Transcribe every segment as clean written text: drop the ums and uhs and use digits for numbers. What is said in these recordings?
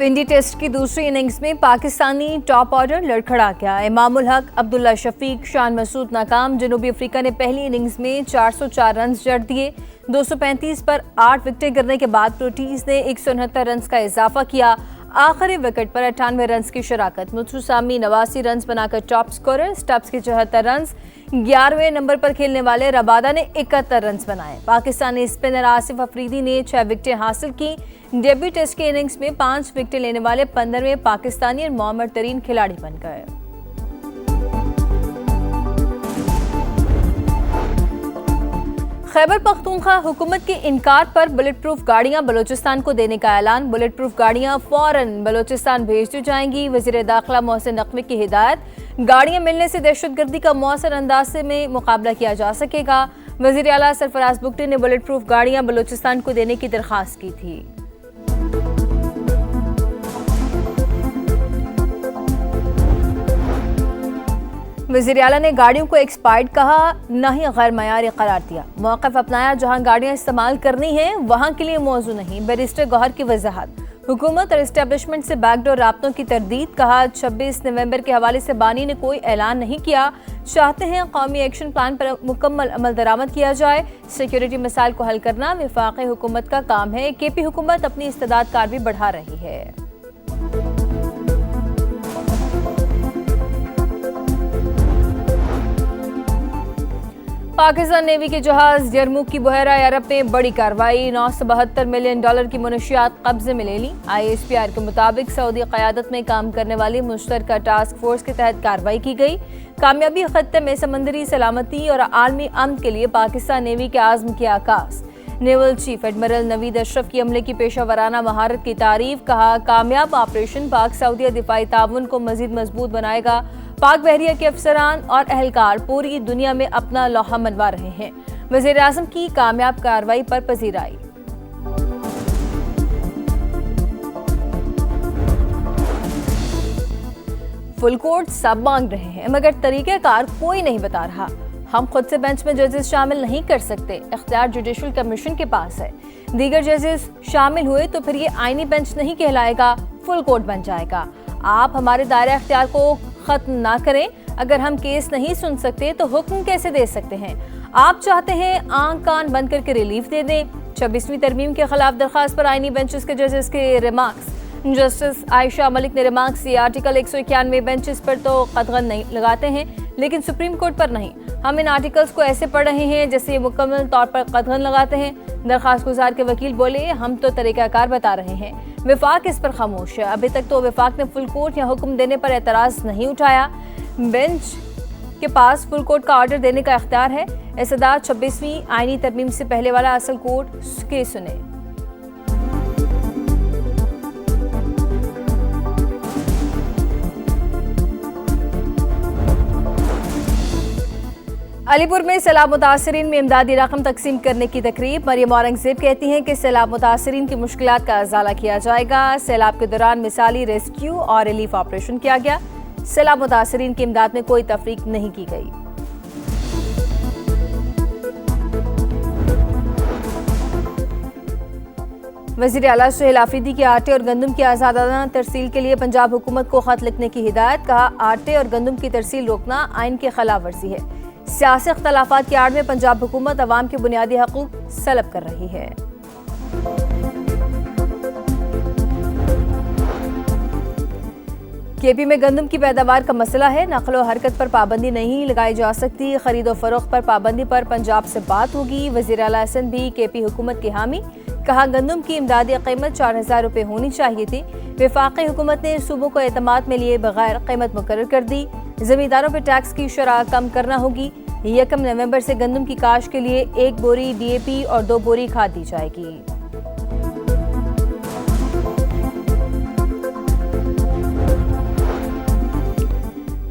इंडी test की दूसरी innings में पाकिस्तानी टॉप ऑर्डर लड़खड़ा गया। इमामुल हक, अब्दुल्ला शफीक, शान मसूद नाकाम। जनूबी अफ्रीका ने पहली इनिंग्स में 404 रन जड़ दिए। 235 पर 8 विकेटें गिरने के बाद प्रोटीज ने 169 रन का इजाफा किया। आखिरी विकेट पर 98 रन की शराकत। मुतुसामी 89 रन बनाकर टॉप स्कोरर। स्टब्स के 74 रन। 11वें नंबर पर खेलने वाले रबादा ने 71 रन बनाए। पाकिस्तानी स्पिनर आसिफ अफरीदी ने 6 विकेटें हासिल की। डेब्यू टेस्ट के इनिंग्स में 5 विकेटें लेने वाले 15वें पाकिस्तानी और मोहम्मद तरीन खिलाड़ी बन गए। खैबर पख्तूनख्वा हुकूमत के इनकार पर बुलेट प्रूफ गाड़ियां बलूचिस्तान को देने का ऐलान। बुलेट प्रूफ गाड़ियां फौरन बलूचिस्तान भेज दी जाएंगी। वज़ीर दाखिला मोहसिन नकवी की हिदायत। गाड़ियां मिलने से दहशतगर्दी का मौसर अंदाज में मुकाबला किया जा सकेगा। वज़ीर आला सरफराज बुगटी ने बुलेट प्रूफ गाड़ियां बलूचिस्तान को देने की दरख्वास्त की थी। वज़ीर आला ने गाड़ियों को एक्सपायर्ड कहा, न ही गैर मयारी करार दिया। मौक़िफ़ अपनाया, जहां गाड़ियां इस्तेमाल करनी हैं वहां के लिए मौजू नहीं। बैरिस्टर गौहर की वजाहत। हुकूमत और इस्टेब्लिशमेंट से बैकडोर राब्तों की तरदीद। कहा, 26 नवंबर के हवाले से बानी ने कोई ऐलान नहीं किया। चाहते हैं कौमी एक्शन प्लान पर मुकम्मल अमल दरामद किया जाए। सिक्योरिटी मसाइल को हल करना वफाकी हुकूमत का काम है। केपी हुकूमत अपनी इस्तेदाद कार भी बढ़ा रही है। पाकिस्तान नेवी के जहाज यरमुक की बहरा अरब में बड़ी कार्रवाई। $972 मिलियन की मुनशियात कब्जे में ले ली। ISPR के मुताबिक सऊदी क़यादत में काम करने वाली मुश्तरका टास्क फोर्स के तहत कार्रवाई की गई। कामयाबी खत्ते में समंदरी सलामती और आलमी अमन के लिए पाकिस्तान नेवी के आज़म की आकाश। Naval chief admiral Naveed Ashraf की अमले की पेशा वराना महारत की तारीफ। कहा, कामयाब ऑपरेशन पाक सऊदी दिफाई ताउन को मजीद मजबूत बनाएगा। पाक बहरिया के अफसरान और एहलकार पूरी दुनिया में अपना लोहा मनवा रहे हैं। वज़ीर आज़म की कामयाब कार्रवाई पर पजीराई। फुल कोर्ट सब मांग रहे हैं मगर तरीक़ेकार कोई नहीं बता रहा। हम खुद से बेंच में जजेस शामिल नहीं कर सकते। इख्तियार जुडिशल कमीशन के पास है। दीगर जजेस शामिल हुए तो फिर ये आईनी बेंच नहीं कहलाएगा, फुल कोर्ट बन जाएगा। आप हमारे दायरा इख्तियार को खत्म ना करें। अगर हम केस नहीं सुन सकते तो हुक्म कैसे दे सकते हैं? आप चाहते हैं आंख कान बंद करके रिलीफ दे दें। 26वीं तरमीम के खिलाफ दरखास्त पर आईनी बेंचेस के जजेस के रिमार्क्स। जस्टिस आयशा मलिक ने रिमार्क्स दिए, आर्टिकल 191 बेंचेस पर तो कदगन नहीं लगाते हैं लेकिन सुप्रीम कोर्ट पर नहीं। हम इन आर्टिकल्स को ऐसे पढ़ रहे हैं जैसे ये मुकम्मल तौर पर कदगन लगाते हैं। दरखास्त गुजार के वकील बोले, हम तो तरीक़ाकार बता रहे हैं, वफाक इस पर खामोश है। अभी तक तो वफाक ने फुल कोर्ट या हुक्म देने पर एतराज़ नहीं उठाया। बेंच के पास फुल कोर्ट का ऑर्डर देने का इख्तियार है। एसदाद 26वीं आईनी तरमीम से पहले वाला असल कोर्ट के सुने। अलीपुर में सैलाब मुतासरीन में इमदादी रकम तकसीम करने की तकरीब। मरियम औरंगजेब कहती हैं कि सैलाब मुतासरीन की मुश्किलात का अजाला किया जाएगा। सैलाब के दौरान मिसाली रेस्क्यू और रिलीफ ऑपरेशन किया गया। सैलाब मुतासरीन की इमदाद में कोई तफरीक नहीं की गई। वज़ीर आला सुहेल आफरीदी की आटे और गंदम की आज़ादाना तरसील के लिए पंजाब हुकूमत को खत लिखने की हिदायत। कहा, आटे और गंदम की तरसील रोकना आइन की खिलाफ वर्जी है। सियासी इख्तलाफात की आड़ में पंजाब हुकूमत अवाम के बुनियादी हकूक सलब कर रही है। केपी में गंदम की पैदावार का मसला है। नकलो हरकत पर पाबंदी नहीं लगाई जा सकती। खरीदो फरोख्त पर पाबंदी पर पंजाब से बात होगी। वज़ीर आला हसन भी केपी हुकूमत की हामी। कहा, गंदम की इमदादी कीमत 4000 रुपये होनी चाहिए थी। वफाकी हुकूमत ने सूबों को एतमाद में लिए बगैर कीमत मुकर्रर कर दी। जमींदारों पर टैक्स की शरह कम करना होगी। 1 नवंबर से गंदम की काश के लिए 1 बोरी DAP और 2 बोरी खाद दी जाएगी।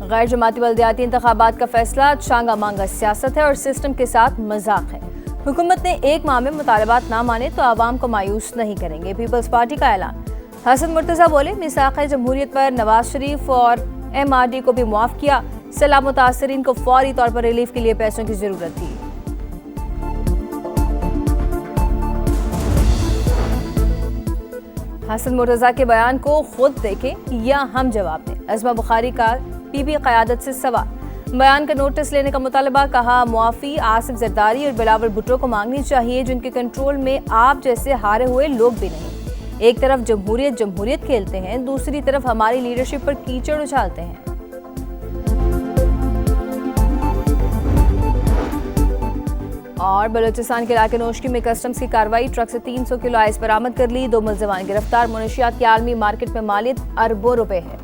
गैर जमाती बल्दियाती इंतखाबात का फैसला चांगा मांगा सियासत है और सिस्टम के साथ मजाक है। हुकूमत ने 1 माह में मुतालबात ना माने तो आवाम को मायूस नहीं करेंगे। पीपल्स पार्टी का ऐलान। हसन मुर्तज़ा बोले, मिसाक़ जमहूरियत पर नवाज शरीफ और MRD को भी मुआफ़ किया। सैलाब मुतासरीन को फौरी तौर पर रिलीफ के लिए पैसों की जरूरत थी। हसन मुर्तजा के बयान को खुद देखें या हम जवाब दें। अज़मा बुखारी का पीबी क़यादत से सवाल, बयान का नोटिस लेने का मुतालबा। कहा मुआफ़ी आसिफ जरदारी और बिलावल भुट्टो को मांगनी चाहिए, जिनके कंट्रोल में आप जैसे हारे हुए लोग भी नहीं। एक तरफ जमहूरियत खेलते हैं, दूसरी तरफ हमारी लीडरशिप पर कीचड़ उछालते हैं। और बलूचिस्तान के इलाके नोशकी में कस्टम्स की कार्रवाई, ट्रक से 300 किलो आइस बरामद कर ली, 2 मुल्ज़िमान गिरफ्तार। मुनशियात की आलमी मार्केट में मालियत अरबों रुपए है।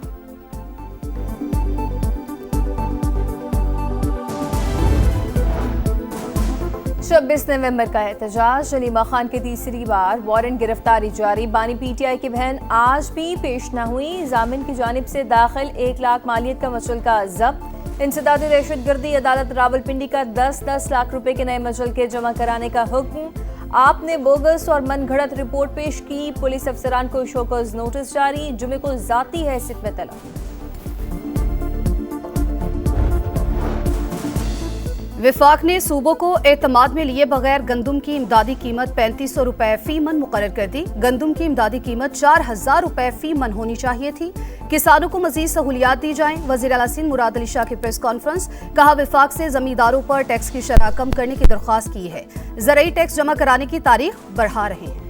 छब्बीस नवंबर का एहतजाज, शलीमा खान की तीसरी बार वारंट गिरफ्तारी जारी। बानी पीटीआई की बहन आज भी पेश न हुई। जामिन की जानिब से दाखिल 1 लाख मालियत का मुचलका जब्त। इंसदादी दहशतगर्दी अदालत रावलपिंडी का 10-10 लाख रुपए के नए मुचलके जमा कराने का हुक्म। आपने बोगस और मनगढ़ंत रिपोर्ट पेश की, पुलिस अफसरान को शोकॉज नोटिस जारी। जुमे को जाती हैसियत में तलब। विफाक ने सूबों को एतमाद में लिए बगैर गंदुम की इमदादी कीमत 3500 रुपए फी मन मुकर्रर कर दी। गंदुम की इमदादी कीमत 4000 रुपए फी मन होनी चाहिए थी। किसानों को मजीद सहूलियात दी जाएं। वज़ीर आला सिंध मुराद अली शाह की प्रेस कॉन्फ्रेंस, कहा विफाक से जमींदारों पर टैक्स की शरह कम करने की दरख्वास्त की है। ज़रई टैक्स जमा कराने की तारीख बढ़ा रहे हैं।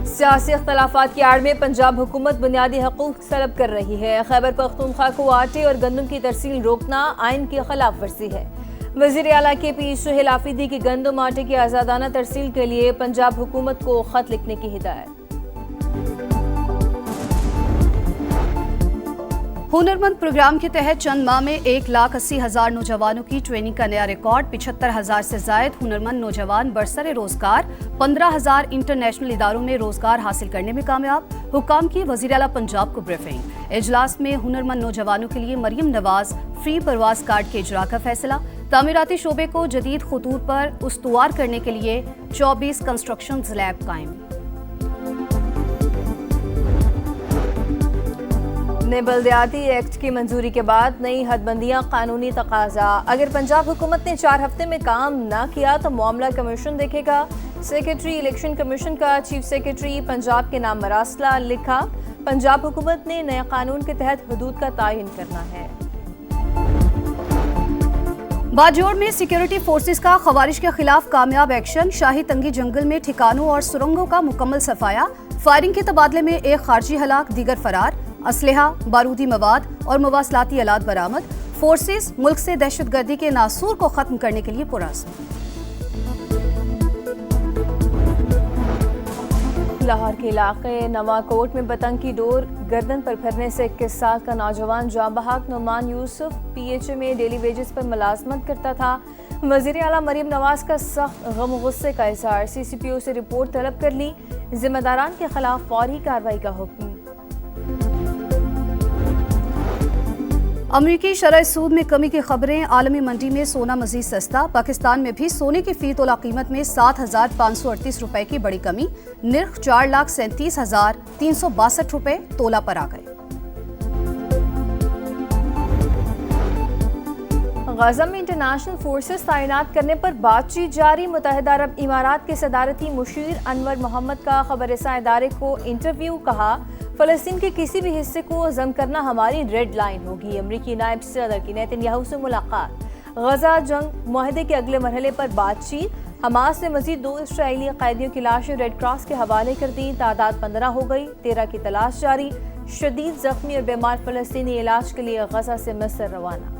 सियासी अख्तलाफात की आड़ में पंजाब हुकूमत बुनियादी हकूक तलब कर रही है। खैबर पख्तूनख्वा को आटे और गंदम की तरसील रोकना आइन की खिलाफ वर्जी है। वज़ीर आला के पी सुहेल आफरीदी की गंदम आटे की आज़ादाना तरसील के लिए पंजाब हुकूमत को खत लिखने की हिदायत। हुनरमंद प्रोग्राम के तहत चंद माह में 1,80,000 नौजवानों की ट्रेनिंग का नया रिकॉर्ड। 75,000 से जायद हुनरमंद नौजवान बरसरे रोजगार। 15,000 इंटरनेशनल इदारों में रोजगार हासिल करने में कामयाब। हुकाम की वज़ीर आला पंजाब को ब्रीफिंग। इजलास में हुनरमंद नौजवानों के लिए मरियम नवाज फ्री परवाज कार्ड के इजरा का फैसला। तामीराती शोबे को जदीद खतूत पर उस्तुवार करने के लिए 24 कंस्ट्रक्शन लैब कायम। ने बल्दियाती एक्ट की मंजूरी के बाद नई हदबंदियां कानूनी तकाजा। अगर पंजाब हुकूमत ने 4 हफ्ते में काम न किया तो मामला कमीशन देखेगा। सेक्रेटरी इलेक्शन कमीशन का चीफ सेक्रेटरी पंजाब के नाम मरासला लिखा। पंजाब हुकूमत ने नए कानून के तहत हदूद का तायन करना है। बाजोड़ में सिक्योरिटी फोर्सेस का खवारिज के खिलाफ कामयाब एक्शन। शाही तंगी जंगल में ठिकानों और सुरंगों का मुकम्मल सफाया। फायरिंग के तबादले में एक खारजी हलाक, दीगर फरार। असलहा, बारूदी मवाद और मवासलाती आलात बरामद। फोर्सेस मुल्क से दहशतगर्दी के नासूर को खत्म करने के लिए पुरअज़्म। लाहौर के इलाके नवाकोट में पतंग की डोर गर्दन पर फिरने से 21 साल का नौजवान जाँ बहक नुमान यूसुफ PHA में डेली वेजेस पर मुलाजमत करता था। वज़ीर आला मरीम नवाज का सख्त गम गुस्से का इज़हार। CCPO से रिपोर्ट तलब कर ली। जिम्मेदारान के खिलाफ फौरी कार्रवाई का हुक्म। अमरीकी शरह सूद में कमी की खबरें। आलमी मंडी में सोना मजीद सस्ता। पाकिस्तान में भी सोने की फी तोला कीमत में 7,538 रुपए की बड़ी कमी। निर्ख 4,37,362 रुपए तोला पर आ गए। गजा में इंटरनेशनल फोर्सेस तैनात करने पर बातचीत जारी। मुत्तहिदा अरब इमारात के सदारती मुशीर अनवर मोहम्मद का खबरसां इदारे को इंटरव्यू। कहा फलस्तीन के किसी भी हिस्से को जम करना हमारी रेड लाइन होगी। अमरीकी नायब सदर की नेतन्याहू से मुलाकात। गजा जंग मुआहदे के अगले मरहले पर बातचीत। हमास ने मजीद 2 इसराइली कैदियों की लाशें रेड क्रॉस के हवाले कर दी। तादाद 15 हो गई। 13 की तलाश जारी। शदीद जख्मी और बीमार फलस्तीनी इलाज के लिए गजा से मिस्र रवाना।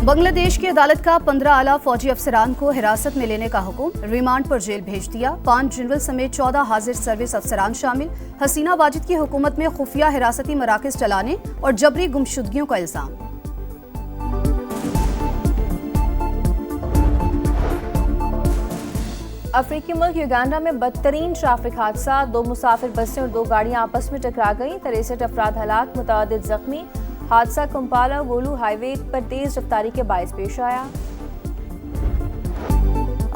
बांग्लादेश की अदालत का 15 आला फौजी अफसरान को हिरासत में लेने का हुक्म। रिमांड पर जेल भेज दिया। 5 जनरल समेत 14 हाजिर सर्विस अफसरान शामिल। हसीना वाजिद की हुकूमत में खुफिया हिरासती मराकज चलाने और जबरी गुमशुदगियों का इल्जाम। अफ्रीकी मुल्क युगांडा में बदतरीन ट्रैफिक हादसा। 2 मुसाफिर बसें और 2 गाड़ियां आपस में टकरा गईं। 63 अफराद हलाक, मुतअद्दिद जख्मी। हादसा कंपाला गोलू हाईवे पर तेज रफ्तारी के बायस पेश आया।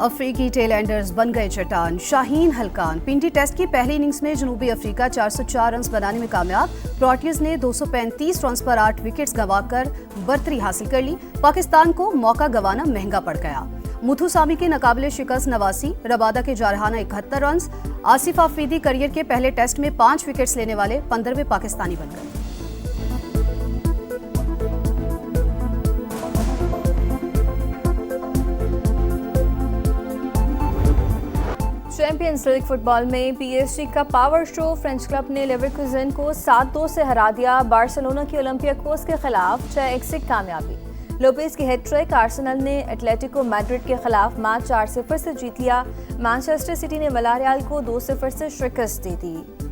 अफ्रीकी टेलएंडर्स बन गए चट्टान। शाहीन हल्कान पिंडी टेस्ट की पहली इनिंग्स में जनूबी अफ्रीका 404 रन बनाने में कामयाब। प्रोटियर्स ने 235 रन पर 8 विकेट्स गंवाकर बर्तरी हासिल कर ली। पाकिस्तान को मौका गंवाना महंगा पड़ गया। मुथुसामी के नाकाबिले शिकस्त 89, रबादा के जारहाना 71 रन। आसिफ आफरीदी करियर के पहले टेस्ट में 5 विकेट्स लेने वाले 15वें पाकिस्तानी बन गए। चैंपियंस लीग फुटबॉल में पीएसजी का पावर शो। फ्रेंच क्लब ने लेवरकुसेन को 7-2 से हरा दिया। बार्सिलोना की ओलंपियाकोस के खिलाफ 6-1 से कामयाबी। लोपेज की हैट्रिक। आर्सेनल ने एटलेटिको मैड्रिड के खिलाफ मैच 4-0 से जीत लिया। मैनचेस्टर सिटी ने विलारियल को 2-0 से शिकस्त दे दी।